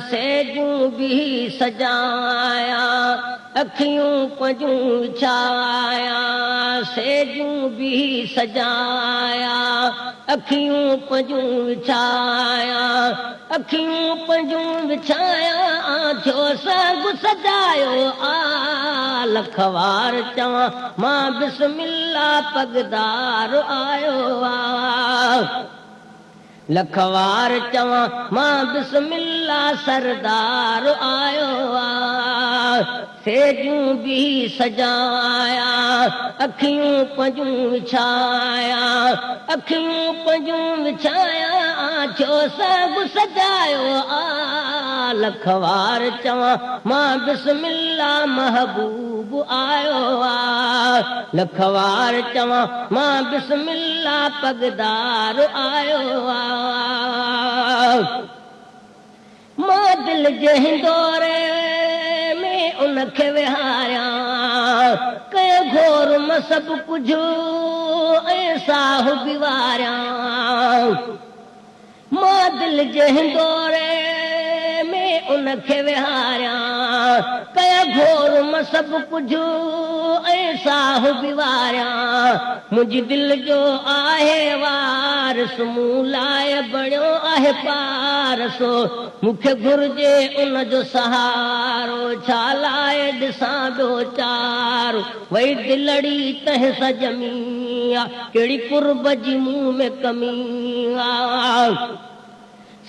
सेजूं भी सजाया अखियूं पंजूं विछाया सेजूं भी सजाया अखियूं पंजूं विछाया अखियूं पंजूं विछाया थियो सभु सजायो आ लखवार चवां मां बिस्मिल्ला पगदार आयो आ लखवार चवां मां बिस्मिल्ला सरदार आयो आ सेजूं भी सजाया अखियूं पंजूं विछाया अखियूं पंजूं विछाया थियो सभु सजायो आ लखवार चवां मां बिस्मिल्ला महबूब आयो आ लखवार चवां मां बिस्मिल्ला पगदार आयो आ मां दिल जे हिंदोरे में उनखे विहारियां कयो घोर मां सभु कुझु ऐं साहु बि वारियां मां दिल जे हिंदोरे में उनखे विहारियां कयो घोर मां सभु कुझु ऐं साहु बि वारियां मुंहिंजी दिल जो आहे वारस मूं लाइ बणियो आहे पारसो मूंखे घुर्जे उन जो सहारो छा लाइ ॾिसां ॿियो चारो वई दिलड़ी तंहिं सां ॼमी कहिड़ी कुर्ब जी मूं में कमी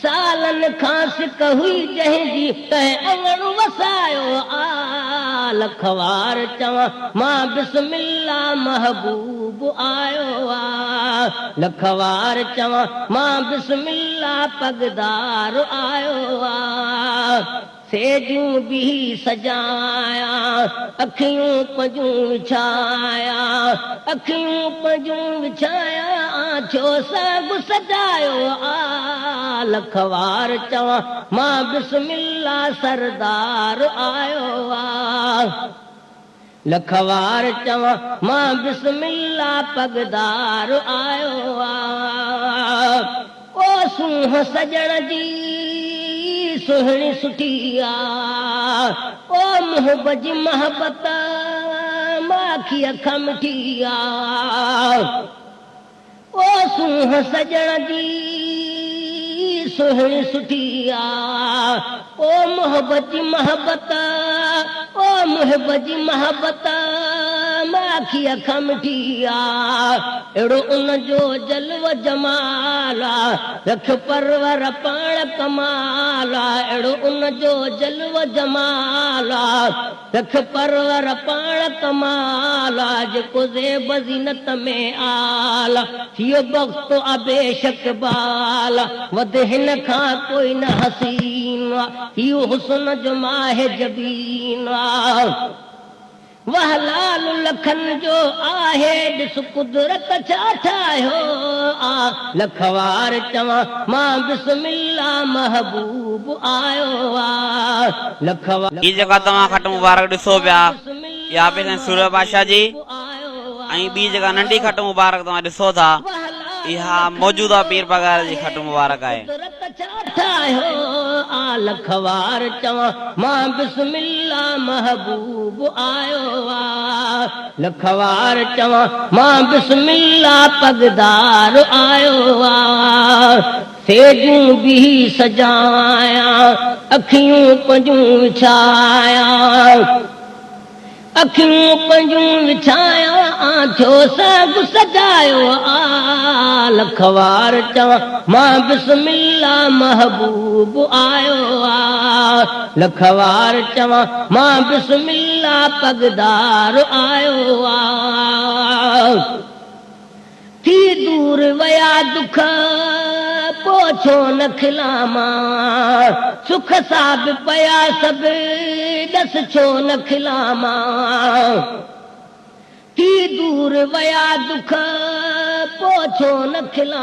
सालनि खां सिक हुई जंहिंजी तंहिं अङण वसायो आ लखवार चवां मां बिस्मिल्ला महबूब आयो आ लखवार चवां मां बिस्मिल्ला पगदार आयो आ सेजूं भी सजाया अखियूं पंजूं विछाया अखियूं पंजूं विछाया थियो सभु सजायो आ लखवार चवां मां बिस्मिल्ला सरदार आयो आ लखवार चवां मां बिस्मिल्ला पगदार आयो आ ओ सूंह सजण जी सुहिणी सुठी आ ओ मोहब्बत जी महबत माखी अखि मिठी आ ओ सूंह सजण जी सुहिणी सुठी आ ओ मोहब्बत जी महबत ओ मोहब्बत जी महबत माखी अखि मिठी आ अहिड़ो उन जो जलव जमाल रख परवर पाण कमाल अहिड़ो उन जो जलव जमाल रख परवर पाण कमाल जेको ज़ेब ज़ीनत में आल थियो वक़्त अबेशक बाल वध हिन खां कोई न हसीन इहो हुस्न जो माहे जबीन वाह लाल लखन जो आहे ॾिस कुदरत छा ठाहियो आ लखवार चवां मां बिस्मिल्ला महबूब आयो आ लखवार ई जेका तव्हां खट मुबारक ॾिसो पिया इहा बि सूरत बादशाह जी ऐं ॿी जेका नंढी खट मुबारक तव्हां ॾिसो था इहा मौजूदा पीर पगार जी खट मुबारक आहे लखवार चवां मां बिस्मिल्ला महबूब आयो आ लखवार चवां मां बिस्मिल्ला पगदार आयो आ सेजूं भी सजाया अखियूं पंजूं विछाया अखियूं पंजूं विछाया थियो सभु सजायो आ लखवार चवां मां बिस्मिल्ला महबूब आयो आ लखवार चवां मां बिस्मिल्ला पगदार आयो आ थी दूर वया दुख पोछो न खिलामां सुख सां बि पया सभु ॾस छो न खिलामां थी दूर वया दुख पोछो न खिलामां